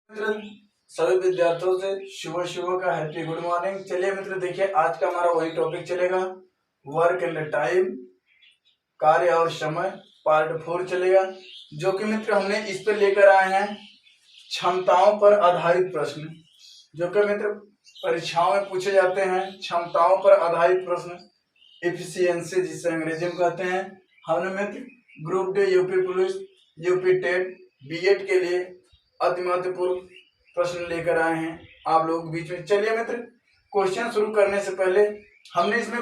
मित्र, सभी विद्यार्थियों से सुबह सुबह का हैप्पी गुड मॉर्निंग। चलिए मित्र, देखिए आज का हमारा वही टॉपिक चलेगा, वर्क एंड टाइम, कार्य और समय, पार्ट 4 चलेगा। जो कि मित्र हमने इस पे लेकर आए हैं क्षमताओं पर आधारित प्रश्न, जो कि मित्र परीक्षाओं में पूछे जाते हैं। क्षमताओं पर आधारित प्रश्न, एफिशिएंसी जिसे अंग्रेजी में कहते हैं। हमने मित्र group D, UP police, UP TET, BEd के लिए अति महत्वपूर्ण प्रश्न लेकर आए हैं आप लोग बीच में। चलिए मित्र, क्वेश्चन शुरू करने से पहले हमने इसमें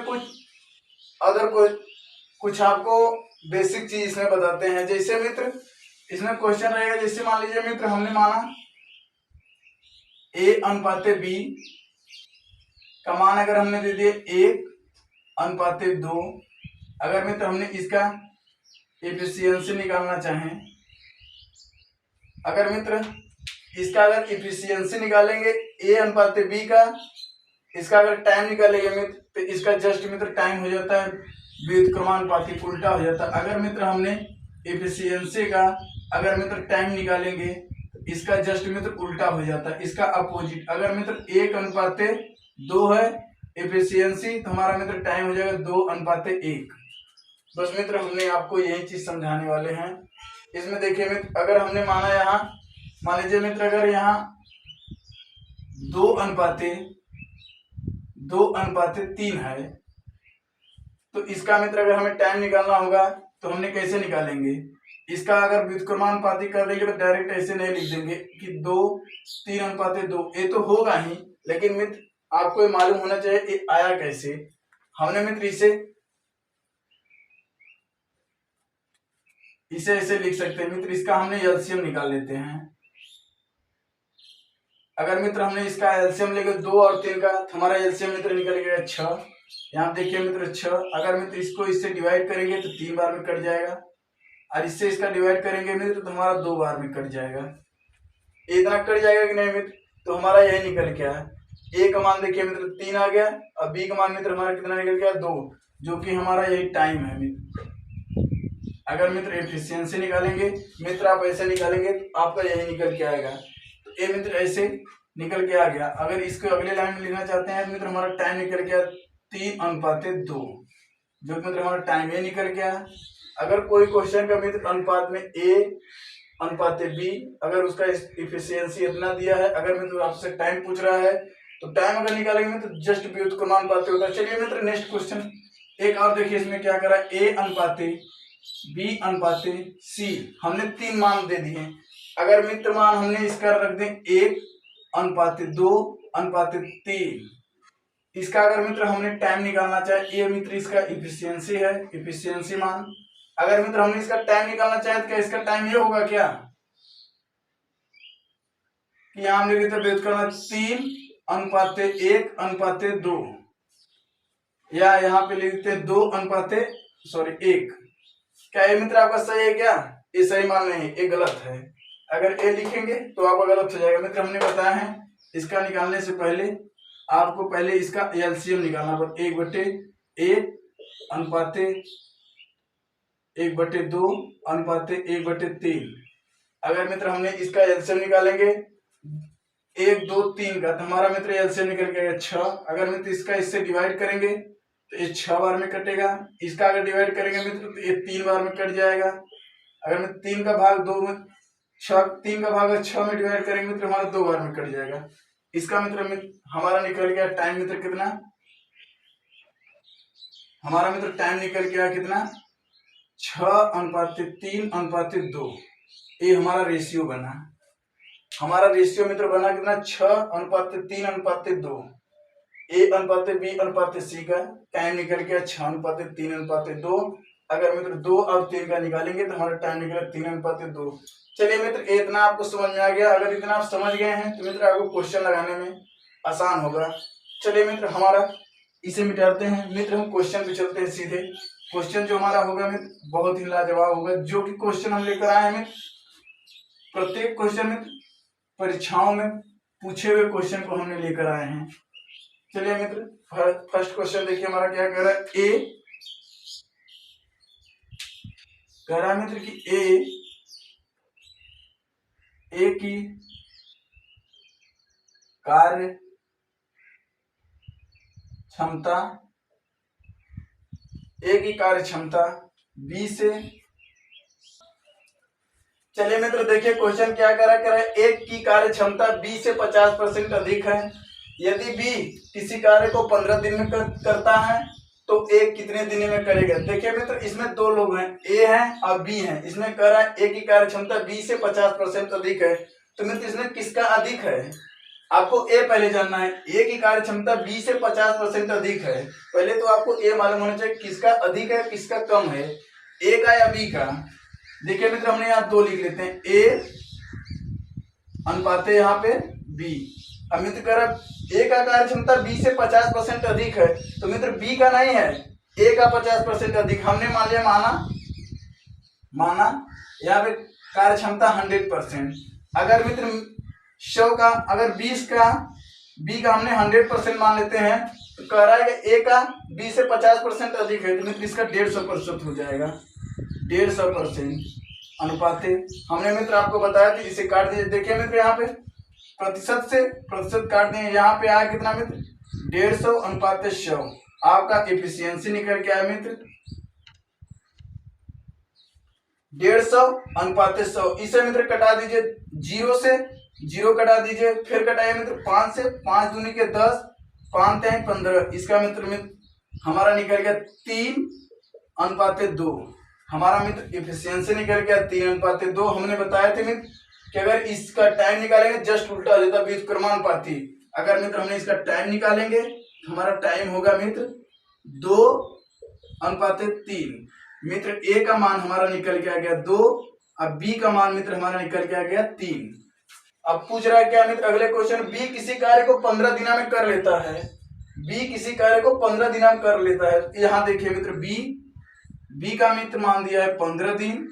कुछ आपको बेसिक चीज इसमें बताते हैं। जैसे मित्र इसमें क्वेश्चन रहेगा, जैसे मान लीजिए मित्र हमने माना ए अनुपाते बी का मान अगर हमने दे दिया 1:2, अगर मित्र हमने इसका एफिशिएंसी निकालना चाहें, अगर मित्र इसका अगर इफिशियंसी निकालेंगे ए अनुपात बी का, इसका अगर टाइम निकालेंगे मित्र तो इसका जस्ट मित्र टाइम हो जाता है व्युत्क्रमानुपाती, उल्टा हो जाता है। अगर मित्र हमने इफिशियंसी का अगर मित्र टाइम निकालेंगे तो इसका जस्ट मित्र उल्टा हो जाता है, इसका अपोजिट। अगर मित्र 1:2 है इफिशियंसी तो हमारा मित्र टाइम हो जाएगा 2:1। बस मित्र हमने आपको यही चीज समझाने वाले हैं। इसमें देखिए मित्र, अगर हमने माना यहाँ मान लीजिए मित्र अगर यहाँ 2:3 है तो इसका मित्र अगर हमें टाइम निकालना होगा तो हमने कैसे निकालेंगे? इसका अगर व्युत्क्रमानुपाती कर देंगे तो डायरेक्ट ऐसे नहीं लिख देंगे कि 3:2, ये तो होगा ही, लेकिन मित्र आपको ये मालूम होना चाहिए ये आया कैसे। हमने मित्र इसे ऐसे लिख सकते हैं मित्र, इसका हमने एलसीएम निकाल लेते हैं। अगर मित्र हमने इसका एलसीएम लेकर 2 और 3 का, तो हमारा एलसीएम मित्र निकल गया 6। यहाँ देखिए मित्र 6, अगर मित्र इसको इससे डिवाइड करेंगे तो 3 बार में कट जाएगा, और इससे इसका डिवाइड करेंगे मित्र तो हमारा 2 बार में कट जाएगा। इतना कट जाएगा कि नहीं मित्र? तो हमारा यही निकल गया है। ए का मान देखिए मित्र 3 आ गया, और बी का मान मित्र हमारा कितना निकल गया 2, जो कि हमारा यही टाइम है मित्र। अगर मित्र एफिशिएंसी निकालेंगे मित्र, आप ऐसे निकालेंगे तो आपका यही निकल के आएगा। तो ये मित्र ऐसे निकल के आ गया। अगर इसको अगले लाइन में लिखना चाहते हैं मित्र, हमारा टाइम निकल गया 3:2, जो मित्र हमारा टाइम ये निकल गया। अगर कोई क्वेश्चन का मित्र अनुपात में A:B, अगर उसका इफिशियंसी इतना दिया है, अगर मित्र आपसे टाइम पूछ रहा है तो टाइम अगर निकालेंगे मित्र जस्ट व्युत्क्रमानुपाती होता है। चलिए मित्र नेक्स्ट क्वेश्चन एक और देखिए, इसमें क्या करा, A:B:C, हमने 3 मान दे दिए। अगर मित्र मान हमने इसका रख दें 1:2:3, इसका अगर मित्र हमने टाइम निकालना चाहे, ये मित्र इसका इफिशियंसी है, इफिशियंसी मान। अगर मित्र हमने इसका टाइम निकालना चाहे तो क्या इसका टाइम ये होगा क्या कि यहां हम लिखते व्युत्क्रम 3:1:2, या यहाँ पे लिखते 2:1। क्या ये मित्र आपका सही है क्या? ये सही मान नहीं, ये गलत है। अगर ए लिखेंगे तो आपका गलत हो जाएगा। मित्र हमने बताया है इसका निकालने से पहले आपको पहले इसका एलसीएम निकालना पड़ेगा, 1:1:2:1:3। अगर मित्र हमने इसका एलसीएम निकालेंगे 1, 2, 3 का, तो हमारा मित्र एलसीएम निकल गया 6। अगर मित्र इसका इससे डिवाइड करेंगे तो ये 6 बार में कटेगा। इसका अगर डिवाइड करेंगे मित्र तो ये 3 बार में कट जाएगा। अगर मित्र 3 का भाग 2 में 3 का भाग 6 में डिवाइड करेंगे मित्र हमारा 2 बार में कट जाएगा। इसका मित्र हमारा निकल गया टाइम मित्र कितना, हमारा मित्र टाइम निकल गया कितना 6:3:2। ये हमारा रेशियो बना, हमारा रेशियो मित्र बना कितना 6:3:2। A::B::C का टाइम निकल गया 6:3:2। अगर मित्र 2 और 3 का निकालेंगे तो हमारा टाइम निकला 3:2। चलिए मित्र इतना आपको समझ में आ गया। अगर इतना आप समझ गए हैं तो मित्र आपको क्वेश्चन लगाने में आसान होगा। चलिए मित्र हमारा इसे मिटाते हैं। मित्र हम क्वेश्चन पे चलते हैं सीधे। क्वेश्चन जो हमारा होगा मित्र बहुत ही लाजवाब होगा, जो कि क्वेश्चन हम लेकर आए हैं मित्र, प्रत्येक क्वेश्चन मित्र परीक्षाओं में पूछे हुए क्वेश्चन को हमने लेकर आए हैं। चलिए मित्र फर्स्ट क्वेश्चन देखिए हमारा क्या कह रहा है। कह रहा है मित्र कि ए की कार्य क्षमता, ए की कार्य क्षमता बी से। चलिए मित्र देखिए क्वेश्चन क्या करा ए की कार्य क्षमता बी से 50% अधिक है। यदि बी किसी कार्य को 15 दिन में करता है तो ए कितने दिन में करेगा। देखिए मित्र इसमें दो लोग हैं, ए है और बी है। इसमें कह रहा है ए की कार्य क्षमता बी से 50% अधिक है, तो मित्र इसमें किसका अधिक है आपको ए पहले जानना है। ए की कार्य क्षमता बी से 50% अधिक है, पहले तो आपको ए मालूम होना चाहिए किसका अधिक है किसका कम है, ए का या बी का। देखिए मित्र हमने यहाँ दो लिख लेते हैं, ए अनुपात यहाँ पे बी। अब मित्र कह रहा ए का कार्य क्षमता बी से 50% अधिक है, तो मित्र बी का नहीं है, ए का 50% अधिक। हमने मान लिया माना यहाँ पे कार्य क्षमता 100%। अगर मित्र 100 का अगर 20 का बी का हमने 100% मान लेते हैं, तो कह रहा है कि ए का बी से 50% अधिक है, तो मित्र इसका 150% हो जाएगा। 150% अनुपात हमने मित्र आपको बताया था, इसे काट दीजिए। देखिए मित्र यहाँ पे प्रतिशत से प्रतिशत काट दें, यहाँ पे आया कितना मित्र 150 अनुपात 100। आपका एफिशिएंसी निकल के आया मित्र 150 अनुपात 100। इसे मित्र कटा दीजिए, 0 से 0 कटा दीजिए, फिर कटाइए मित्र 5 से, 5 दूनी के 10, 5 3 15। इसका मित्र हमारा निकल गया 3 अनुपात 2। हमारा मित्र एफिशिएंसी निकल गया 3 अनुपात 2। हमने बताया थे मित्र कि अगर इसका टाइम निकालेंगे जस्ट उल्टा हो जाता व्युत्क्रमानुपाती। अगर मित्र हमने इसका टाइम निकालेंगे हमारा टाइम होगा मित्र 2 अनुपात 3। मित्र ए का मान हमारा निकल के आ गया 2, अब बी का मान मित्र हमारा निकल के आ गया 3। अब पूछ रहा है क्या मित्र अगले क्वेश्चन, बी किसी कार्य को 15 दिन में कर लेता है। बी किसी कार्य को 15 दिन में कर लेता है। यहाँ देखिए मित्र बी का मित्र मान दिया है 15 दिन।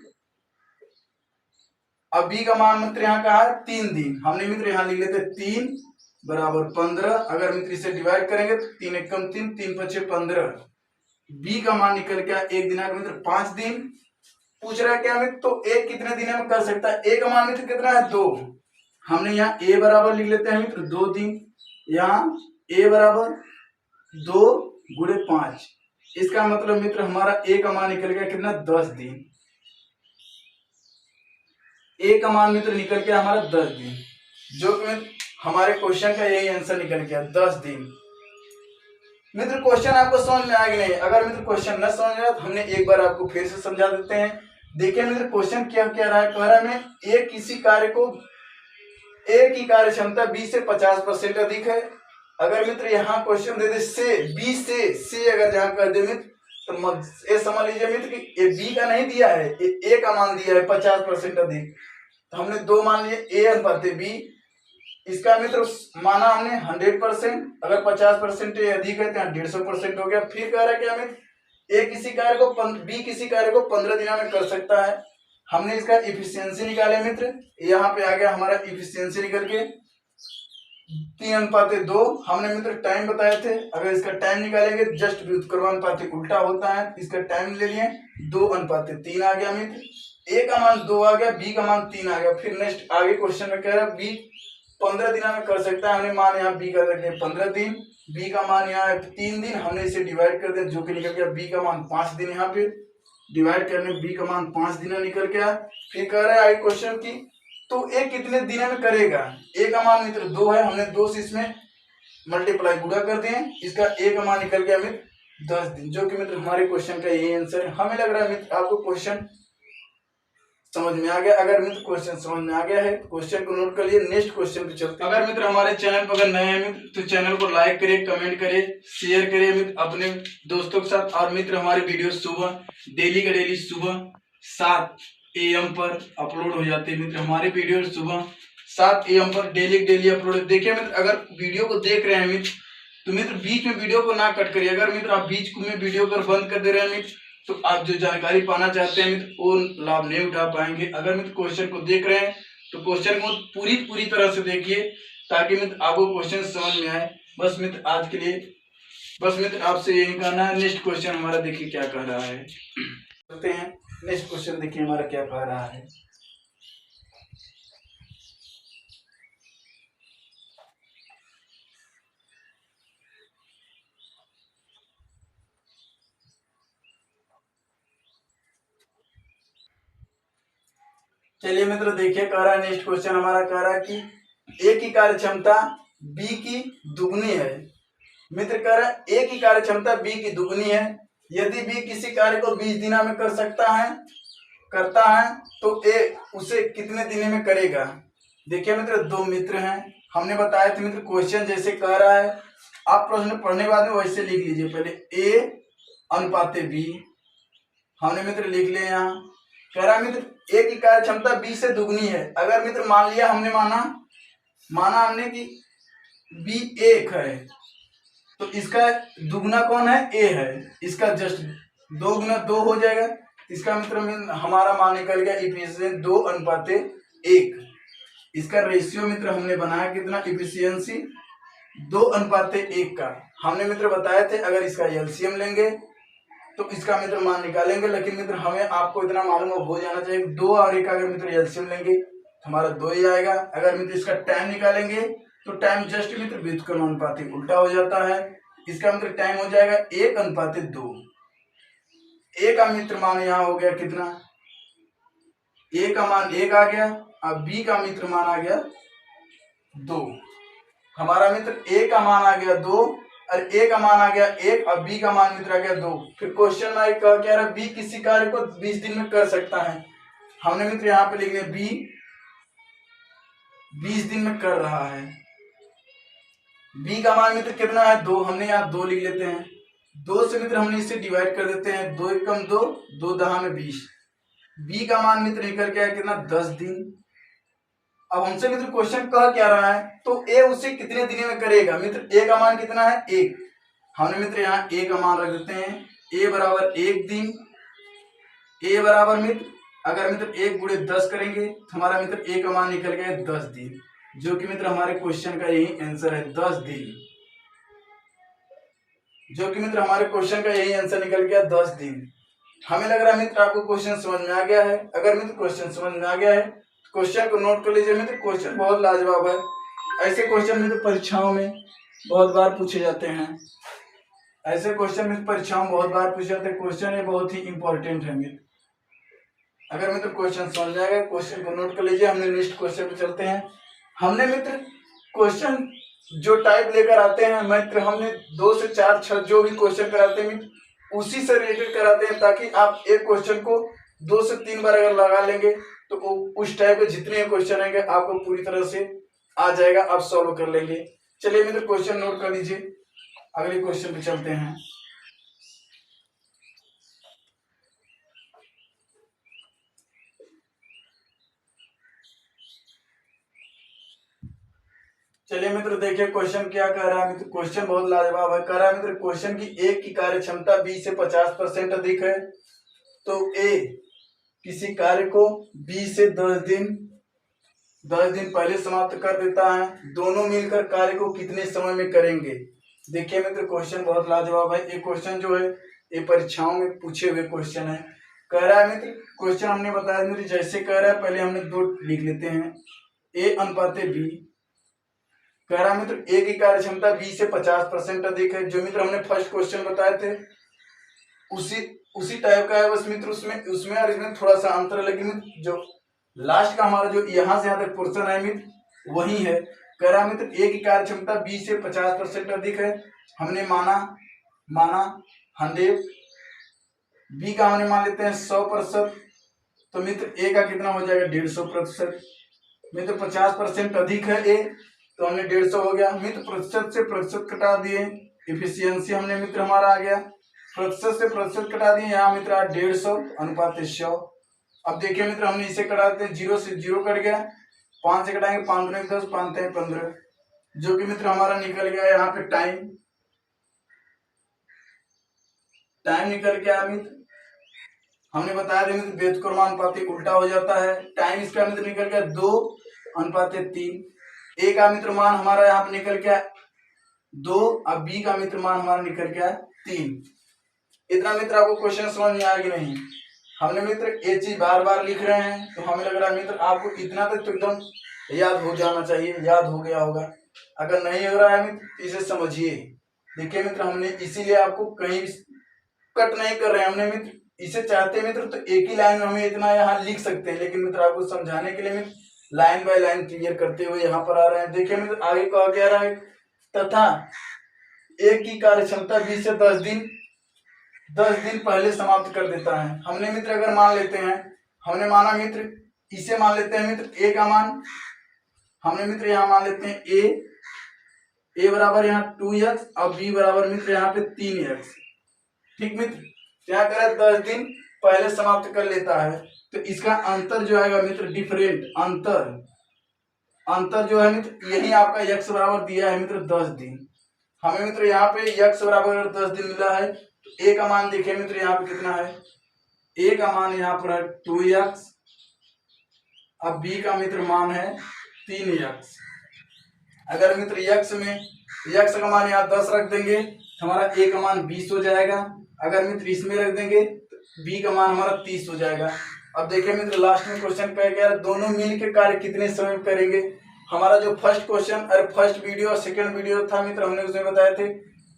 अब बी का मान मित्र यहाँ कहा है 3 दिन। हमने मित्र यहाँ लिख लेते 3 बराबर 15। अगर मित्र इसे डिवाइड करेंगे तो 3 एकम 3, 3 पचे 15। बी का मान निकल के एक दिनांक मित्र 5 दिन। पूछ रहा है क्या मित्र, तो ए कितने दिन में कर सकता है। ए का मान मित्र कितना है 2। हमने यहाँ ए बराबर लिख लेते हैं मित्र 2 दिन। यहाँ ए बराबर 2 गुणे 5। इसका मतलब मित्र हमारा ए का मान निकल गया कितना 10 दिन। ए का मान मित्र निकल गया हमारा 10 दिन, जो कि मित्र हमारे क्वेश्चन का यही आंसर निकल गया 10 दिन। मित्र क्वेश्चन आपको समझ में आ गया नहीं। अगर मित्र क्वेश्चन न समझ में आया तो हमने एक बार आपको फिर से समझा देते हैं। देखिए मित्र क्वेश्चन क्या कह रहा है, कह रहा है ए किसी कार्य को ए की कार्य क्षमता बी से 50% अधिक है। अगर मित्र यहाँ क्वेश्चन दे दे से बी से अगर जहाँ कर दे मित्र तो ये समझ लीजिए मित्र कि ए बी का नहीं दिया है, ए का मान दिया है 50% अधिक। तो हमने 2 मान लिए, ए अनुपात बी। इसका मित्र माना हमने 100%। अगर 50% अधिक है तो 150% हो गया। फिर कह रहा है क्या मित्र ए किसी कार्य को बी किसी कार्य को 15 दिनों में कर सकता है। हमने इसका इफिशियंसी निकाले मित्र, यहाँ पे आ गया हमारा इफिशियंसी निकल के 3 अनुपात 2। हमने मित्र टाइम बताए थे, अगर इसका टाइम निकालेंगे जस्ट व्युत्क्रमानुपाती उल्टा होता है। इसका टाइम ले लिए 2 अनुपात 3 आ गया मित्र। ए का मान 2 आ गया, बी का मान 3 आ गया। फिर नेक्स्ट आगे क्वेश्चन में कह रहा है बी 15 दिन में कर सकता है। हमने मान यहाँ बी का रख दिया 15 दिन, बी का मान यहाँ 3 दिन। हमने इसे डिवाइड कर दिया जो कि निकल गया बी का मान 5 दिन। यहाँ पे डिवाइड करने बी का मान 5 दिन निकल गया। फिर कह रहा है आगे क्वेश्चन की तो ए कितने दिनों में करेगा। ए का मान मित्र 2 है, हमने 2 से इसमें मल्टीप्लाई गुणा कर दिए। इसका ए का मान निकल गया मित्र 10 दिन, जो कि मित्र हमारे क्वेश्चन का यही आंसर है। हमें लग रहा है मित्र आपको क्वेश्चन समझ में आ गया। अगर मित्र क्वेश्चन समझ में आ गया है क्वेश्चन को नोट कर लिए, नेक्स्ट क्वेश्चन पे चलते हैं। अगर मित्र हमारे चैनल पर अगर नए हैं मित्र तो चैनल को लाइक करिए, कमेंट करिए, शेयर करिए मित्र अपने दोस्तों के साथ। और मित्र हमारी वीडियो सुबह डेली का डेली सुबह 7 AM पर अपलोड हो जाते हैं। मित्र हमारे वीडियो सुबह 7 AM पर डेली अपलोड। देखिए मित्र अगर वीडियो को देख रहे हैं मित्र तो मित्र बीच में वीडियो को ना कट करिए। अगर मित्र आप बीच में वीडियो को बंद कर दे रहे हैं मित्र तो आप जो जानकारी पाना चाहते हैं मित्र वो लाभ नहीं उठा पाएंगे। अगर मित्र क्वेश्चन को देख रहे हैं तो क्वेश्चन को पूरी तरह से देखिए ताकि मित्र आपको क्वेश्चन समझ में आए। बस मित्र आज के लिए बस मित्र आपसे यही कहना है। नेक्स्ट क्वेश्चन हमारा देखिए क्या कह रहा है, चलते हैं नेक्स्ट क्वेश्चन देखिए हमारा क्या कह रहा है। चलिए मित्र देखिए, कह रहा है नेक्स्ट क्वेश्चन हमारा कह रहा है कि ए की कार्य क्षमता बी की दुगनी है। मित्र कह रहा है ए की कार्य क्षमता बी की दुगनी है, यदि बी किसी कार्य को 20 दिनों में करता है तो ए उसे कितने दिनों में करेगा। देखिए मित्र, दो मित्र हैं, हमने बताया थे मित्र क्वेश्चन जैसे कह रहा है, आप प्रश्न पढ़ने के बाद में वैसे लिख लीजिए। पहले ए अनुपाते बी हमने मित्र लिख लिया। यहाँ कह रहा है मित्र ए की कार्य क्षमता बी से दुगनी है। अगर मित्र मान लिया हमने माना हमने कि बी 1 है, तो इसका दुगना कौन है, ए है। इसका जस्ट 2 गुना 2 हो जाएगा। इसका मित्र हमारा मान निकल गया इफिशियंसी 2:1। इसका रेशियो मित्र हमने बनाया कितना, इफिशियंसी 2:1 का। हमने मित्र बताए थे अगर इसका एलसीएम लेंगे तो इसका मित्र मान निकालेंगे, लेकिन मित्र हमें आपको इतना मालूम हो जाना चाहिए 2 और 1 का अगर मित्र एलसीएम लेंगे तो हमारा 2 ही आएगा। अगर मित्र इसका टाइम निकालेंगे तो टाइम जस्ट मित्र व्युत्क्रमानुपाती उल्टा हो जाता है। इसका मित्र टाइम हो जाएगा 1:2। ए का मित्र मान यहाँ हो गया कितना, ए का मान 1 आ गया, अब बी का मित्र मान आ गया 2। हमारा मित्र ए का मान आ गया 2 और ए का मान आ गया 1 और बी का मान मित्र आ गया 2। फिर क्वेश्चन में कह क्या रहा, बी किसी कार्य को 20 दिन में कर सकता है। हमने मित्र यहाँ पे लिख लिया बी 20 दिन में कर रहा है। बी का मान मित्र कितना है, 2। हमने यहाँ 2 लिख लेते हैं। 2 से मित्र हमने इसे डिवाइड कर देते हैं, 2 एकम 2, 2 दहा में 20। बी का मान मित्र निकल के आया कितना, 10 दिन। अब हमसे मित्र क्वेश्चन कह क्या रहा है, तो ए उसे कितने दिन में करेगा। मित्र ए का मान कितना है, 1। हमने मित्र यहाँ ए का मान रख देते हैं, ए बराबर 1 दिन। ए बराबर मित्र अगर मित्र 1 गुणे 10 करेंगे तो हमारा मित्र ए का मान निकल गया 10 दिन, जो कि मित्र हमारे क्वेश्चन का यही आंसर है, 10 दिन। जो कि मित्र हमारे क्वेश्चन का यही आंसर निकल गया 10 दिन। हमें लग रहा है मित्र आपको क्वेश्चन समझ में आ गया है। अगर मित्र क्वेश्चन समझ में आ गया है तो क्वेश्चन को नोट कर लीजिए। मित्र क्वेश्चन बहुत लाजवाब है, ऐसे क्वेश्चन मित्र परीक्षाओं में बहुत बार पूछे जाते हैं। ऐसे क्वेश्चन मित्र परीक्षाओं में बहुत बार पूछे जाते हैं। क्वेश्चन ये बहुत ही इंपॉर्टेंट है मित्र। अगर मित्र क्वेश्चन समझ में आ गया, क्वेश्चन को नोट कर लीजिए। हमने नेक्स्ट क्वेश्चन पे चलते हैं। हमने मित्र क्वेश्चन जो टाइप लेकर आते हैं मित्र, हमने 2 से 4 6 जो भी क्वेश्चन कराते हैं मित्र उसी से रिलेटेड कराते हैं, ताकि आप एक क्वेश्चन को 2 से 3 बार अगर लगा लेंगे तो उस टाइप के जितने क्वेश्चन आएंगे आपको पूरी तरह से आ जाएगा, आप सॉल्व कर लेंगे। चलिए मित्र क्वेश्चन नोट कर लीजिए, अगले क्वेश्चन पे चलते हैं। चलिए मित्र देखिए क्वेश्चन क्या कह रहा है। मित्र क्वेश्चन बहुत लाजवाब है। कह रहा है मित्र क्वेश्चन की ए की कार्य क्षमता बी से 50% अधिक है, तो ए किसी कार्य को बी से 10 दिन पहले समाप्त कर देता है। दोनों मिलकर कार्य को कितने समय में करेंगे। देखिए मित्र क्वेश्चन बहुत लाजवाब है। ये क्वेश्चन जो है ये परीक्षाओं में पूछे हुए क्वेश्चन है। कह रहा है मित्र क्वेश्चन हमने बताया मित्र जैसे कह रहा है, पहले हमने 2 लिख लेते हैं, ए अनुपाते बी। कह रहा मित्र ए की कार्य क्षमता बी से 50% अधिक है। जो मित्र हमने फर्स्ट क्वेश्चन बताए थे उसी टाइप का है, बस मित्र उसमें और इसमें थोड़ा सा अंतर है, लेकिन जो लास्ट का हमारा जो यहाँ से यहाँ तक पोर्शन है मित्र वही है। कह रहा मित्र ए की कार्य क्षमता बी से 50% अधिक है। हमने माना 100, बी का हमने मान लेते हैं 100%, तो मित्र ए का कितना हो जाएगा 150%। मित्र 50% अधिक है ए, तो हमने 150 हो गया। मित्र प्रतिशत से प्रतिशत कटा दिए, इफिशियंसी हमने मित्र हमारा आ गया, प्रतिशत से प्रतिशत कटा दिए, यहाँ मित्र 150 अनुपात 100। अब देखिए मित्र हमने इसे कटाते हैं, 0 से 0 कट गया, 5 से कटाएंगे 5 दूनी 10, 5 तिया 15, जो कि मित्र हमारा निकल गया यहाँ पे टाइम निकल गया मित्र। हमने बताया था मित्र व्युत्क्रमानुपाती उल्टा हो जाता है। टाइम इसका मित्र निकल गया 2:3। ए का मित्र मान हमारा यहाँ पे निकल गया 2, अब बी का मित्र मान हमारा निकल गया 3। इतना मित्र आपको क्वेश्चन समझ में आया कि नहीं। हमने मित्र ये चीज बार बार लिख रहे हैं, तो हमें लग रहा है मित्र आपको इतना तक तो एकदम याद हो जाना चाहिए, याद हो गया होगा। अगर नहीं हो रहा है मित्र इसे समझिए। देखिए मित्र हमने इसीलिए आपको कहीं कट नहीं कर रहे हैं, हमने मित्र इसे चाहते हैं मित्र तो एक ही लाइन में हमें इतना यहाँ लिख सकते हैं, लेकिन मित्र आपको समझाने के लिए मित्र लाइन बाय लाइन क्लियर करते हुए यहाँ पर आ रहे हैं। देखिए मित्र आगे कहा गया रहा है तथा एक की कार्य क्षमता 20 से 10 दिन पहले समाप्त कर देता है। हमने मित्र अगर मान लेते हैं, हमने माना मित्र इसे मान लेते हैं मित्र ए का मान, हमने मित्र यहाँ मान लेते हैं ए बराबर यहाँ 2x और b बराबर मित्र यहाँ पे 3x। ठीक मित्र, क्या करे 10 दिन पहले समाप्त कर लेता है, तो इसका अंतर जो आएगा मित्र डिफरेंट अंतर जो है मित्र यही आपका x बराबर दिया है मित्र 10 दिन। हमें मित्र यहाँ पे x बराबर 10 दिन मिला है, तो a का मान देखिए मित्र यहाँ पे कितना है, a का मान यहाँ पर है 2x, अब b का मित्र मान है 3x। अगर मित्र x में x का मान यहाँ 10 रख देंगे तो हमारा a का मान 20 हो जाएगा। अगर मित्र इसमें रख देंगे तो b का मान हमारा 30 हो जाएगा। अब देखिए मित्र लास्ट में क्वेश्चन कह गया दोनों मिल के कार्य कितने समय में करेंगे। हमारा जो फर्स्ट क्वेश्चन और फर्स्ट वीडियो और सेकंड वीडियो था मित्र, हमने उसमें बताए थे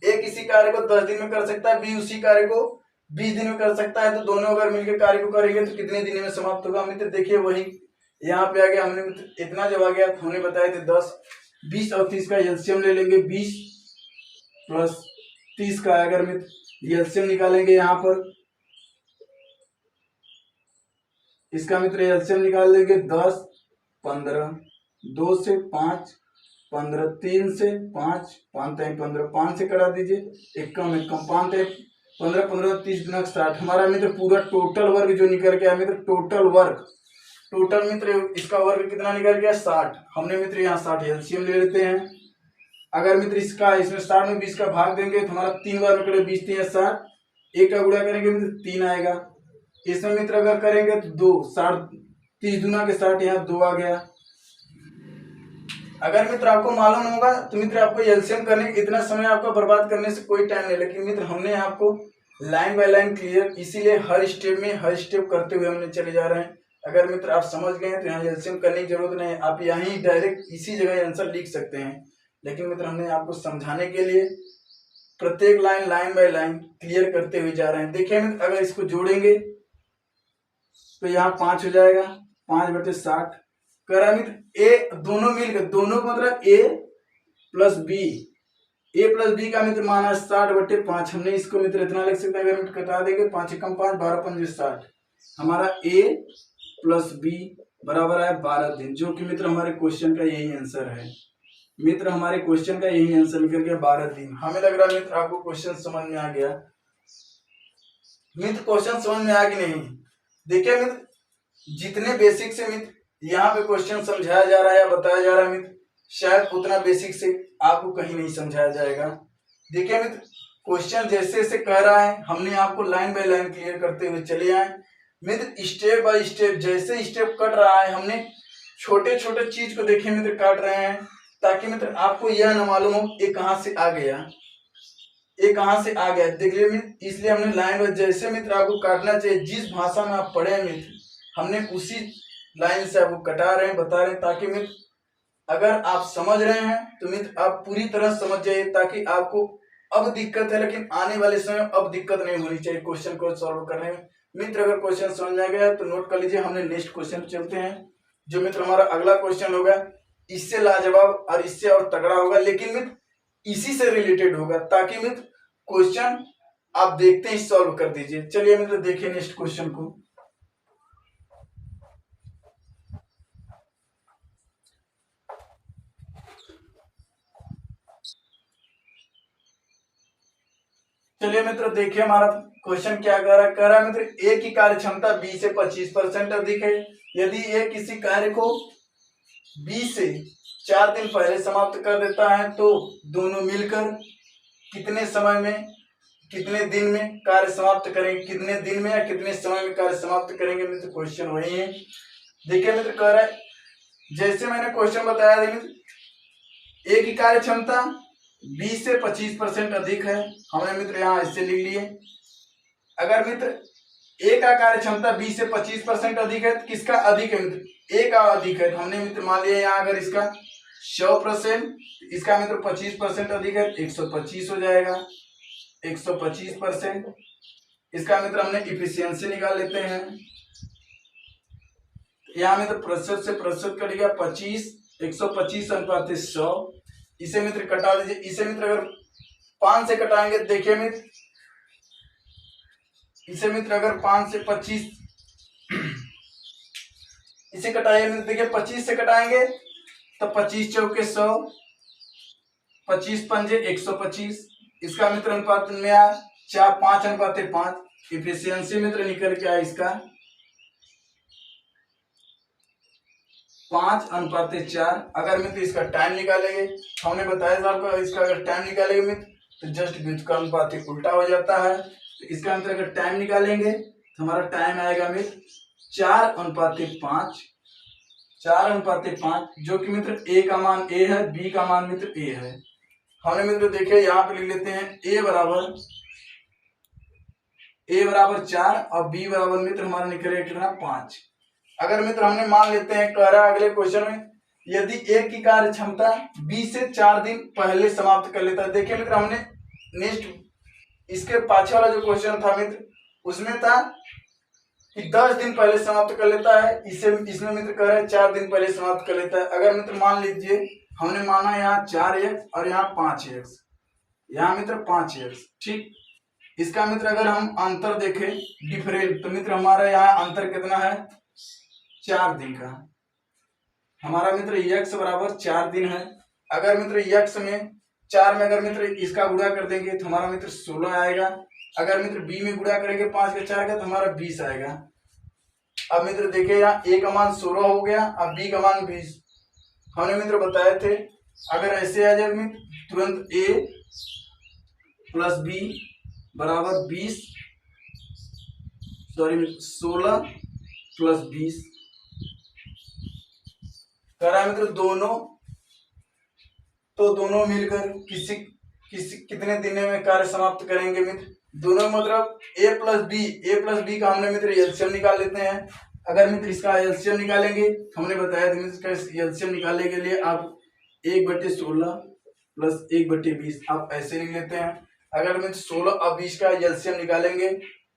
ए किसी कार्य को 10 दिन में कर सकता है, बी उसी कार्य को 20 दिन में कर सकता है, तो दोनों अगर मिलकर कार्य को करेंगे तो कितने दिन में समाप्त होगा। मित्र देखिए वही यहाँ पे आ गया, हमने मित्र इतना जब आ गया तो हमने बताए थे 10, 20 और 30 का एलसीएम ले लेंगे, 20 प्लस 30 का अगर मित्र एलसीएम निकालेंगे यहाँ पर, इसका मित्र एलसीएम निकाल लेंगे 10, 15, 2 से 5, 15, 3 से 5, 5 टाइम 15, 5 से करा दीजिए, एकम 5 टाइम 15, 15, 30 गुना 60। हमारा मित्र पूरा टोटल वर्ग जो निकल गया मित्र, टोटल मित्र इसका वर्ग कितना निकल गया 60। हमने मित्र यहाँ 60 एलसीएम ले लेते हैं। अगर मित्र इसका इसमें 60 में 20 का भाग देंगे तो हमारा 3 बार में करे 20 3 60, एक का गुणा करेंगे मित्र 3 आएगा। इसमें मित्र अगर करेंगे तो 2, 60 30 दुना के 60, यहाँ 2 आ गया। अगर मित्र आपको मालूम होगा तो मित्र आपको एलसीएम करने इतना समय आपका बर्बाद करने से कोई टाइम नहीं, लेकिन मित्र हमने आपको लाइन बाय लाइन क्लियर, इसीलिए हर स्टेप करते हुए हमने चले जा रहे हैं। अगर मित्र आप समझ गए तो यहाँ एलसीएम करने की जरूरत नहीं है, आप यहीं डायरेक्ट इसी जगह आंसर लिख सकते हैं। लेकिन मित्र हमने आपको समझाने के लिए प्रत्येक लाइन बाय लाइन क्लियर करते हुए जा रहे हैं। देखिए मित्र अगर इसको जोड़ेंगे तो यहाँ 5 हो जाएगा, 5/60 करा मित्र ए दोनों मिलकर, दोनों मतलब a प्लस b का मित्र माना 60/5। हमने इसको मित्र इतना लिख सकते हैं, अगर मित्र कटा देंगे 5 एकम 5, 12 पंजे 60, हमारा a प्लस b बराबर है 12 दिन, जो कि मित्र हमारे क्वेश्चन का यही आंसर है। मित्र हमारे क्वेश्चन का यही आंसर निकल गया 12 दिन। हमें लग रहा है मित्र आपको क्वेश्चन समझ में आ गया। मित्र क्वेश्चन समझ में आ गया नहीं, देखिए मित्र जितने बेसिक से मित्र यहाँ पे क्वेश्चन समझाया जा रहा है या बताया जा रहा है मित्र, शायद उतना बेसिक से आपको कहीं नहीं समझाया जाएगा। देखिए मित्र क्वेश्चन जैसे जैसे कह रहा है हमने आपको लाइन बाय लाइन क्लियर करते हुए चले आए। मित्र स्टेप बाय स्टेप जैसे स्टेप कट रहा है, हमने छोटे छोटे चीज को देखिए मित्र काट रहे हैं, ताकि मित्र आपको यह न मालूम हो ये कहाँ से आ गया, देख लिया मित्र। इसलिए हमने लाइन बाय जैसे मित्र आपको काटना चाहिए, जिस भाषा में आप पढ़े मित्र हमने उसी लाइन से आपको कटा रहे हैं, बता रहे हैं, ताकि मित्र अगर आप समझ रहे हैं तो मित्र आप पूरी तरह समझ जाइए, ताकि आपको अब दिक्कत है लेकिन आने वाले समय अब दिक्कत नहीं होनी चाहिए क्वेश्चन को सॉल्व करने में। मित्र अगर क्वेश्चन समझ में आ गया तो नोट कर लीजिए, हमने नेक्स्ट क्वेश्चन चलते हैं। जो मित्र हमारा अगला क्वेश्चन होगा इससे लाजवाब और इससे और तगड़ा होगा, लेकिन मित्र इसी से रिलेटेड होगा, ताकि मित्र क्वेश्चन आप देखते ही सॉल्व कर दीजिए। चलिए मित्र देखिए नेक्स्ट क्वेश्चन को। चलिए मित्र देखिए हमारा क्वेश्चन क्या कह रहा है मित्र, ए की कार्य क्षमता 20 से 25% अधिक है। यदि ए किसी कार्य को 20 से 4 दिन पहले समाप्त कर देता है तो दोनों मिलकर कितने समय में कितने दिन में कार्य समाप्त करेंगे, कितने दिन में या कितने समय में कार्य समाप्त करेंगे। मित्र क्वेश्चन वही है। देखिए मित्र कह रहा है जैसे मैंने क्वेश्चन बताया था मित्र ए की कार्य क्षमता 20 से 25% अधिक है, हमने मित्र यहाँ इससे लिख लिए। अगर मित्र ए का कार्य क्षमता 20 से 25% अधिक है तो किसका अधिक है मित्र, ए का अधिक है। हमने मित्र मान लिया यहाँ अगर इसका 100%, इसका मित्र 25% अधिक है, 125 हो जाएगा, 125%। इसका मित्र हमने इफिशियंसी निकाल लेते हैं। यहाँ मित्र प्रतिशत से प्रतिशत कट गया 25, 125 अनुपात 100। इसे मित्र कटा दीजिए। इसे मित्र अगर 5 से कटाएंगे, देखिए मित्र, इसे मित्र अगर 5 से 25 इसे कटाइए मित्र, देखिए 25 से कटाएंगे तो 25 चौके 100, 25 पंजे 125। इसका मित्र अनुपात में आया 4, 5 अनुपात 5। इफिशियंसी मित्र निकल के आया इसका 5 अनुपात 4। अगर मित्र इसका टाइम निकालेंगे, हमने बताया था आपको, इसका अगर टाइम निकालेंगे मित्र तो जस्ट व्युत्क्रमानुपाती उल्टा हो जाता है। तो इसका मित्र अगर टाइम निकालेंगे तो हमारा टाइम आएगा मित्र 4 अनुपात 5, 4 अनुपात 5, जो कि मित्र ए का मान ए है, बी का मान मित्र ए है। हमने मित्र देखे यहाँ पे लिख लेते हैं ए बराबर 4 और बी बराबर मित्र हमारा निकलेगा कितना 5। अगर मित्र हमने मान लेते हैं, कह रहा है अगले क्वेश्चन में, यदि ए की कार्य क्षमता बी से 4 दिन पहले समाप्त कर लेता है। देखिए मित्र हमने नेक्स्ट इसके पाछे वाला जो क्वेश्चन था मित्र, उसमें था कि 10 दिन पहले समाप्त कर लेता है। इसमें मित्र कह रहे हैं 4 दिन पहले समाप्त कर लेता है। अगर मित्र मान लीजिए हमने माना यहाँ 4x और यहाँ 5x, यहाँ मित्र 5x, ठीक। इसका मित्र अगर हम अंतर देखें डिफरेंट, तो मित्र हमारा यहाँ अंतर कितना है 4 दिन का। हमारा मित्र x बराबर 4 दिन है। अगर मित्र x में 4 में अगर मित्र इसका गुणा कर देंगे तो हमारा मित्र 16 आएगा। अगर मित्र b में गुणा करेंगे 5 का 4 का तो हमारा 20 आएगा। अब मित्र देखिए यहाँ a का मान 16 हो गया, अब b का मान 20। हमने मित्र बताए थे अगर ऐसे आ जाए मित्र तुरंत a प्लस b बराबर 16 प्लस 20 कह रहा है मित्र दोनों मिलकर कितने दिन में कार्य समाप्त करेंगे मित्र। दोनों मतलब a प्लस बी का हमने मित्र एलसीएम निकाल लेते हैं। अगर मित्र इसका एलसीएम निकालेंगे, हमने बताया था मित्र इसका एलसीएम निकालने के लिए आप 1/16 प्लस 1/20 आप ऐसे लिख लेते हैं। अगर मित्र 16 और 20 का एलसीएम निकालेंगे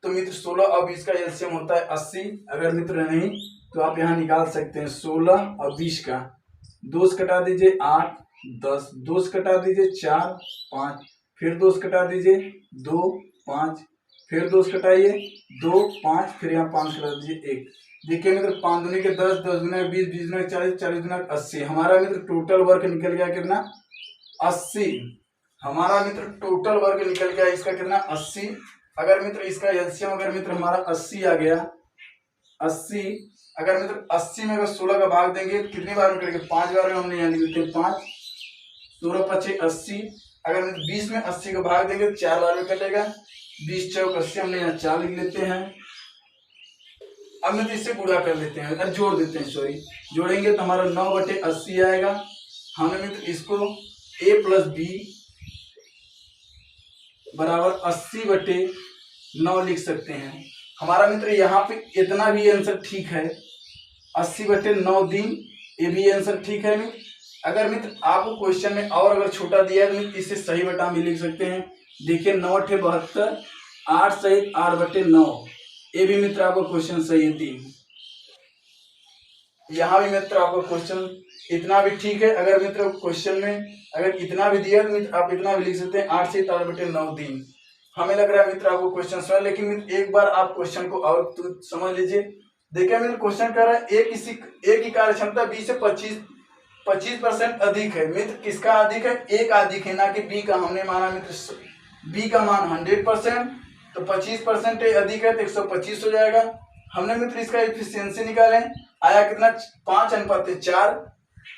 तो मित्र 16 और 20 का एलसीएम होता है 80। अगर मित्र नहीं तो आप यहाँ निकाल सकते हैं 16 और 20 का 2 से कटा दीजिए 8, 10, 2 से कटा दीजिए 4, 5, फिर 2 से कटा दीजिए 2, 5, फिर 2 से कटाइए 2, 5, फिर यहाँ 5 कटा दीजिए 1। देखिए मित्र 5 दूनी के 10, 10 दूनी के 20, 20 दूनी के 40, 40 दूनी के 80। हमारा मित्र टोटल वर्क निकल गया कितना 80। हमारा मित्र टोटल वर्क निकल गया इसका कितना 80। अगर मित्र इसका एलसीएम अगर मित्र हमारा 80 आ गया 80। अगर मित्र 80 में अगर 16 का भाग देंगे कितनी बार में करेंगे 5 बार में। हमने यहाँ लिख देते हैं 5, 16 5 80। अगर मित्र 20 में 80 का भाग देंगे 4 बार में कटेगा, 20 चौक 80, हमने यहाँ 4 लिख लेते हैं। अब मित्र इससे गुणा कर लेते हैं, अगर जोड़ देते हैं, सॉरी जोड़ेंगे तो हमारा 9/80 आएगा। हमने मित्र इसको a प्लस बी बराबर 80/9 लिख सकते हैं। हमारा मित्र यहाँ पे इतना भी आंसर ठीक है, 80/9 दिन, ये भी आंसर ठीक है मित्र। अगर मित्र आपको क्वेश्चन में और अगर छोटा दिया है तो मित्र इसे सही बटा में लिख सकते हैं। देखिए 9×8 = 8 सहित 8/9, ये भी मित्र आपको क्वेश्चन सही दी। यहाँ भी मित्र आपको क्वेश्चन इतना भी ठीक है। अगर मित्र क्वेश्चन में अगर इतना भी दिया तो मित्र आप इतना भी लिख सकते हैं 8 से 8/9 दिन। हमें लग रहा है मित्र आपको क्वेश्चन समझ, लेकिन मित्र एक बार आप क्वेश्चन को और समझ लीजिए। देखिए मित्र क्वेश्चन कह रहा है ए की कार्य क्षमता बी से 25% अधिक है। मित्र किसका अधिक है, ए का अधिक है, ना कि बी का। हमने माना मित्र बी का मान 100%, तो 25% अधिक है तो 125 हो जाएगा। हमने मित्र इसका एफिशिएंसी निकाले, आया कितना 5:4।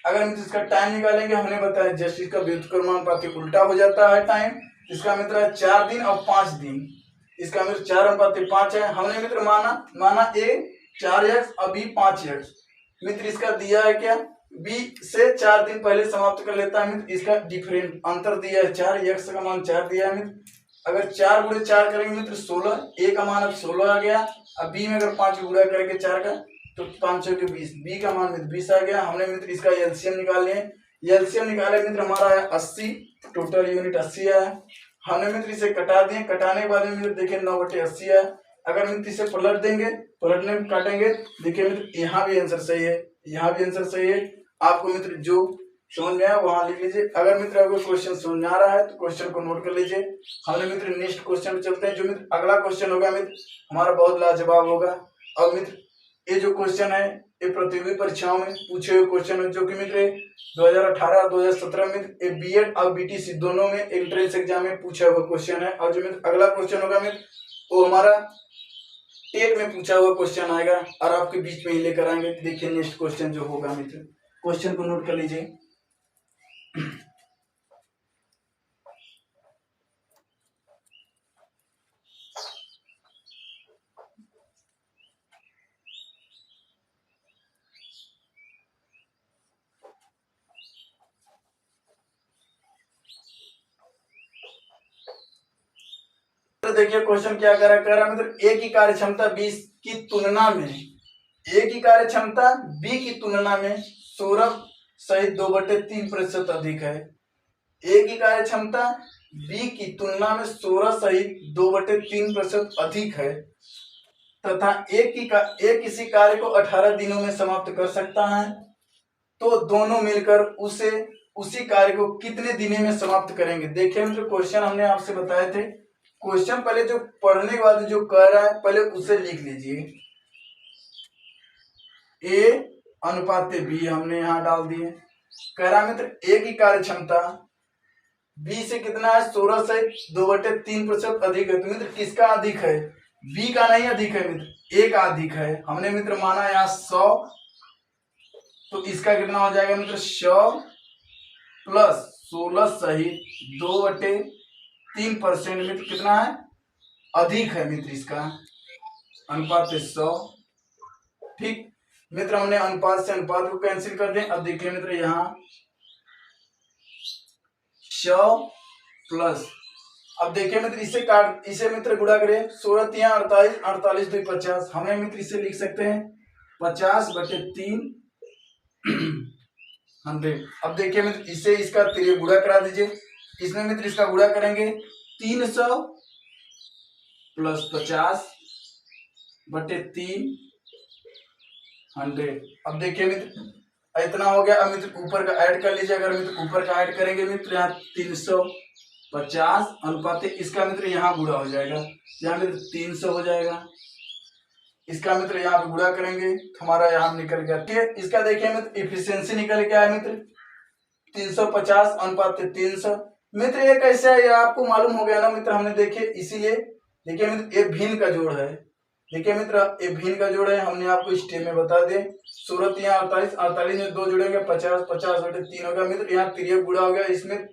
अगर मित्र इसका टाइम निकालेंगे, हमने बताया जस्ट इसका व्युत्क्रमानुपाती उल्टा हो जाता है टाइम। इसका मित्र है 4 दिन और 5 दिन। इसका मित्र 4:5 है। हमने मित्र माना ए 4x और बी 5x। मित्र इसका दिया है क्या, बी से 4 दिन पहले समाप्त कर लेता है मित्र। इसका डिफरेंट अंतर दिया है 4, x का मान 4 दिया है मित्र। अगर 4 × 4 करेंगे मित्र 16, ए का मान अब 16 आ गया। अब बी में अगर 5 गुणा करेंगे 4 का तो 5 के 20, बी का मान मित्र 20 आ गया। हमने मित्र इसका एलसीएम निकाल लिए। एलसीएम निकाले मित्र हमारा है 80, टोटल यूनिट 80 आया। हमने मित्र इसे कटा दिए, कटाने के बाद में मित्र देखिए 9/80 है। अगर मित्र इसे पलट देंगे, पलटने में काटेंगे, देखिए मित्र यहाँ भी आंसर सही है, यहाँ भी आंसर सही है। आपको मित्र जो समझ में आया वहां लिख लीजिए। अगर मित्र आपको क्वेश्चन समझ में आ रहा है तो क्वेश्चन को नोट कर लीजिए। हमने मित्र नेक्स्ट क्वेश्चन पे चलते हैं। जो मित्र अगला क्वेश्चन होगा मित्र हमारा बहुत लाजवाब होगा। और मित्र ये जो क्वेश्चन है ये प्रतियोगी परीक्षाओं में पूछे हुए क्वेश्चन है, जो कि मित्र 2018 और 2017 में बीएड और बीटीसी दोनों में एंट्रेंस एग्जाम में पूछा हुआ क्वेश्चन है। और जो मित्र अगला क्वेश्चन होगा मित्र वो हमारा टेट में पूछा हुआ क्वेश्चन आएगा और आपके बीच में ही लेकर आएंगे। देखिए नेक्स्ट क्वेश्चन जो होगा मित्र, क्वेश्चन को नोट कर लीजिए। तो देखिए क्वेश्चन क्या कह रहा है मित्र, ए की कार्य क्षमता 20 की तुलना में, ए की कार्य क्षमता बी की तुलना में 16 सहित 2/3% अधिक है। ए की कार्य क्षमता बी की तुलना में 16 सहित 2/3% अधिक है तथा ए किसी कार्य को 18 दिनों में समाप्त कर सकता है, तो दोनों मिलकर उसी कार्य को कितने दिनों में समाप्त करेंगे। देखिए मित्र क्वेश्चन हमने आपसे बताए थे, क्वेश्चन पहले जो पढ़ने के बाद जो कह रहा है पहले उसे लिख लीजिए। ए अनुपात बी हमने यहां डाल दिए। कह रहा मित्र ए की कार्य क्षमता बी से कितना है, 16 से 2/3% अधिक है। तो मित्र किसका अधिक है, बी का नहीं अधिक है मित्र, ए का अधिक है। हमने मित्र माना यहाँ 100, तो इसका कितना हो जाएगा मित्र 100 प्लस 16 सहित 2/3% मित्र कितना है, अधिक है मित्र, इसका अनुपात 100। ठीक मित्र हमने अनुपात से अनुपात को कैंसिल कर दें। अब देखिए मित्र यहाँ 100 प्लस, अब देखिए मित्र इसे मित्र गुणा करें, 16 3 48, 48 2 50। हमें मित्र इसे लिख सकते हैं 50/3 100। अब देखिए मित्र इसे इसका गुणा करा दीजिए। इसमें मित्र इसका गुणा करेंगे 300 प्लस 50/3 100। अब देखिए मित्र इतना हो गया। अब मित्र ऊपर का ऐड कर लीजिए। अगर मित्र ऊपर का ऐड करेंगे मित्र यहाँ 350 अनुपात इसका मित्र यहाँ गुणा हो जाएगा, यहाँ मित्र 300 हो जाएगा। इसका मित्र यहाँ पे गुणा करेंगे तो हमारा यहाँ निकल गया। ठीक है, इसका देखिए मित्र इफिशियंसी निकल के आया मित्र 350 अनुपात 300। मित्र ये कैसे है ये आपको मालूम हो गया ना मित्र, हमने देखे इसीलिए। देखिए मित्र ये भिन्न का जोड़ है। देखिए मित्र ये भिन्न का जोड़ है, हमने आपको स्टेप में बता दें। 16 3 48, 48 में 2 जुड़ेंगे 50, 50/3 होगा मित्र। यहाँ तिरक गुणा हो गया, इसमें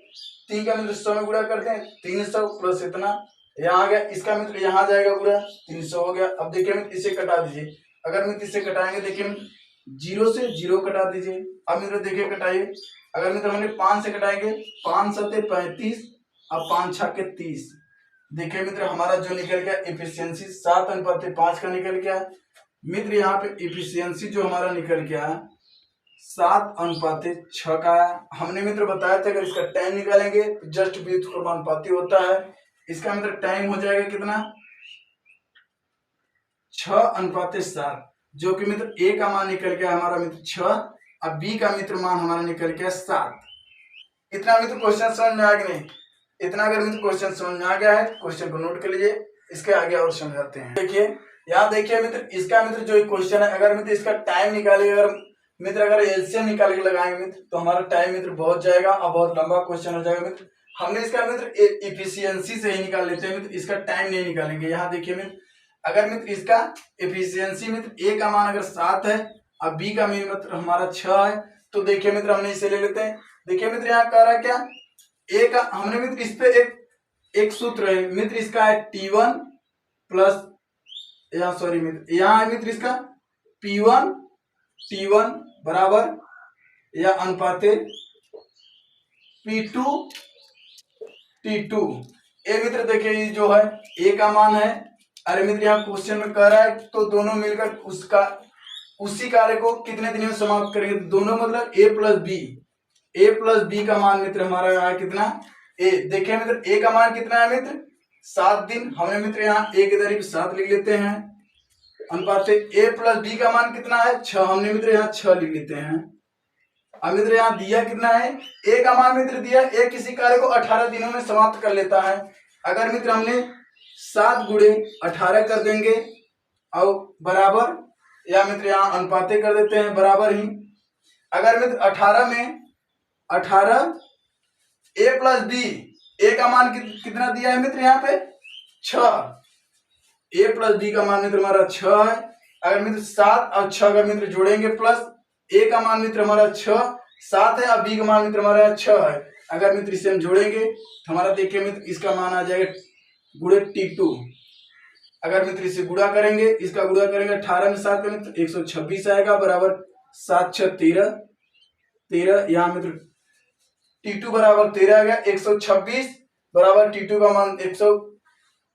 3 का मित्र 100 में गुणा करते हैं, 300 प्लस इतना यहाँ आ गया। इसका मित्र यहाँ जाएगा गुणा, 300 हो गया। अब देखिए मित्र इसे कटा दीजिए। अगर मित्र इसे कटाएंगे देखिए 0 से 0 कटा दीजिए। अब मित्र देखिए कटाइए। अगर मित्र हमने 5 से कटाएंगे, 5 7 35 और 5 6 30। देखिए मित्र हमारा जो निकल गया इफिशियंसी 7/5 का निकल गया मित्र। यहाँ पे इफिशियंसी जो हमारा निकल गया 7/6 का है। हमने मित्र बताया था अगर इसका टाइम निकालेंगे तो जस्ट व्युत्क्रमानुपाती होता है। इसका मित्र टाइम हो जाएगा कितना 6/7, जो कि मित्र ए का मान निकल गया हमारा मित्र 6 और बी का मित्र मान हमारा निकल गया 7। इतना मित्र क्वेश्चन समझ में आ गया नहीं? इतना अगर मित्र क्वेश्चन समझ में आ गया है क्वेश्चन को नोट कर लीजिए, इसके आगे और समझाते हैं। देखिए यहाँ देखिए मित्र इसका मित्र जो क्वेश्चन है, अगर मित्र इसका टाइम निकालेगा, अगर एलसीएम निकाल के लगाएंगे मित्र तो हमारा टाइम मित्र बहुत जाएगा और बहुत लंबा क्वेश्चन हो जाएगा मित्र। हमने इसका मित्र इफिशियंसी से ही निकाल लेते हैं मित्र, इसका टाइम नहीं निकालेंगे। यहाँ देखिए मित्र अगर मित्र इसका इफिशियंसी मित्र ए का मान अगर 7 है और बी का मित्र हमारा 6 है, तो देखिए मित्र हमने इसे ले लेते हैं। देखिए मित्र यहाँ कह रहा है क्या, ए का हमने मित्र इस पे एक सूत्र है मित्र, इसका है T1 प्लस सॉरी मित्र यहाँ है मित्र इसका P1 T1 बराबर या अनुपाते P2 T2। ए मित्र देखिए ये जो है ए का मान है, अरे मित्र यहाँ क्वेश्चन में कह रहा है तो दोनों मिलकर उसी कार्य को कितने दिनों में समाप्त करेंगे। दोनों मतलब ए प्लस बी का मान मित्र हमारा यहाँ कितना ए। देखिए मित्र ए का मान कितना है मित्र 7 दिन। हमने मित्र यहाँ ए के इधर 7 लिख लेते हैं। अनुपात ए प्लस बी का मान कितना है 6। हमने मित्र यहाँ 6 लिख लेते हैं। अब मित्र यहाँ दिया कितना है ए का मान मित्र दिया ए किसी कार्य को 18 दिनों में समाप्त कर लेता है। अगर मित्र हमने 7 गुणे 18 कर देंगे और बराबर, या मित्र यहाँ अनुपाते कर देते हैं बराबर ही। अगर मित्र 18 में 18 ए प्लस बी, ए का मान कितना दिया है मित्र यहाँ पे 6। ए प्लस बी का मान मित्र हमारा 6 है। अगर मित्र 7 और 6 अगर मित्र जोड़ेंगे प्लस ए का मान मित्र हमारा 6 7 है और बी का मान मित्र हमारा 6 है। अगर मित्र इसे हम जोड़ेंगे तो हमारा देखिए मित्र इसका मान आ जाएगा गुणे T2। अगर मित्र इसे गुणा करेंगे, इसका गुणा करेंगे 18 में 7 का मित्र 126 आएगा बराबर 7 6 13 13। यहाँ मित्र T2 बराबर 13 आ गया। 126 बराबर T2 का मान 100।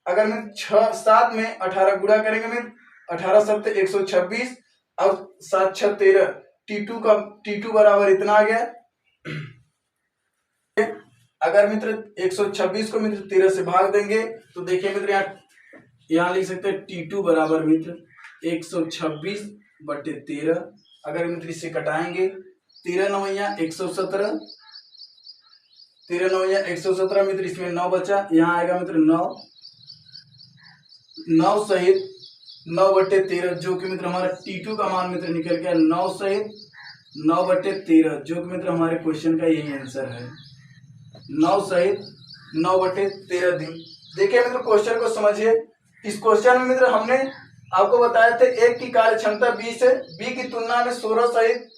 अगर मित्र 7 में 18 गुणा करेंगे मित्र 18 7 126 और 7 6 13। T2 बराबर इतना आ गया। अगर मित्र 126 को मित्र 13 से भाग देंगे तो देखिए मित्र यहाँ लिख सकते हैं T2 बराबर मित्र 126 बटे 13। अगर मित्र इसे कटाएंगे 13 9 117, 13 9 117 मित्र इसमें 9 बचा। यहाँ आएगा मित्र 9 सहित 9 बटे 13 जो कि मित्र हमारा T2 का मान मित्र निकल गया 9 सहित 9 बटे 13 जो कि मित्र हमारे क्वेश्चन का यही आंसर है 9 सहित 9 बटे 13 दिन। देखिए मित्र क्वेश्चन को समझिए। इस क्वेश्चन में मित्र हमने आपको बताया थे एक की कार्य क्षमता 20 से बी की तुलना में 16 सहित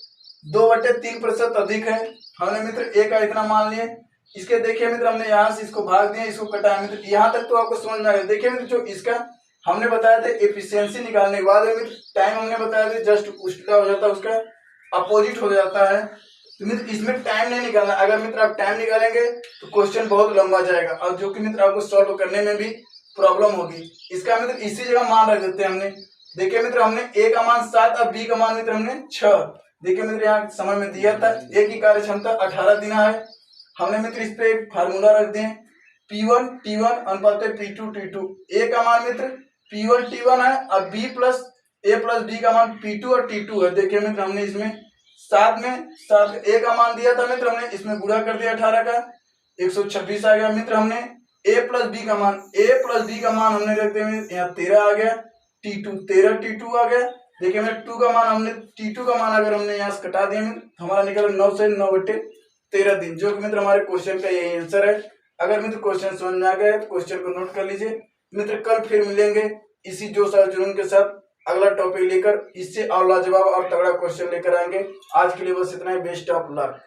2/3% अधिक है। हमने मित्र ए का इतना मान लिए। इसके देखिए मित्र हमने यहाँ से इसको भाग दिया, इसको कटाया मित्र। यहाँ तक तो आपको समझ में आ गया। देखिए मित्र जो इसका हमने बताया था एफिशिएंसी निकालने के बाद मित्र टाइम हमने बताया था जस्ट उल्टा हो जाता है, उसका अपोजिट हो जाता है। तो मित्र इसमें टाइम नहीं निकालना। अगर मित्र आप टाइम निकालेंगे तो क्वेश्चन बहुत लंबा जाएगा और जो कि मित्र आपको सॉल्व करने में भी प्रॉब्लम होगी। इसका मित्र इसी जगह मान रख देते हैं हमने। देखिए मित्र हमने ए का मान 7 और बी का मान मित्र हमने 6। देखिए मित्र यहाँ समय में दिया था ए की कार्य क्षमता 18 दिन है। हमने मित्र इस पे एक फार्मूला रख दिए P1 T1 अनुपात P2 T2। ए का मान मित्र P1 T1 है और B प्लस ए प्लस बी का मान P2 और T2 है। देखिए मित्र हमने इसमें 7 ए का मान दिया था मित्र, हमने इसमें गुणा कर दिया 18 का 126 आ गया। मित्र हमने ए प्लस बी का मान हमने रख दिया यहाँ 13 आ गया। T2 13 T2 आ गया। देखिए हमने T2 का मान अगर हमने यहाँ से कटा दिया मित्र हमारा निकला 9 से 9 बटे 13 दिन जो कि मित्र हमारे क्वेश्चन का यही आंसर है। अगर मित्र क्वेश्चन समझ में आ गया तो क्वेश्चन को नोट कर लीजिए। मित्र कल फिर मिलेंगे इसी जोश और जुनून के साथ अगला टॉपिक लेकर, इससे और लाजवाब और तगड़ा क्वेश्चन लेकर आएंगे। आज के लिए बस इतना ही। Best of luck.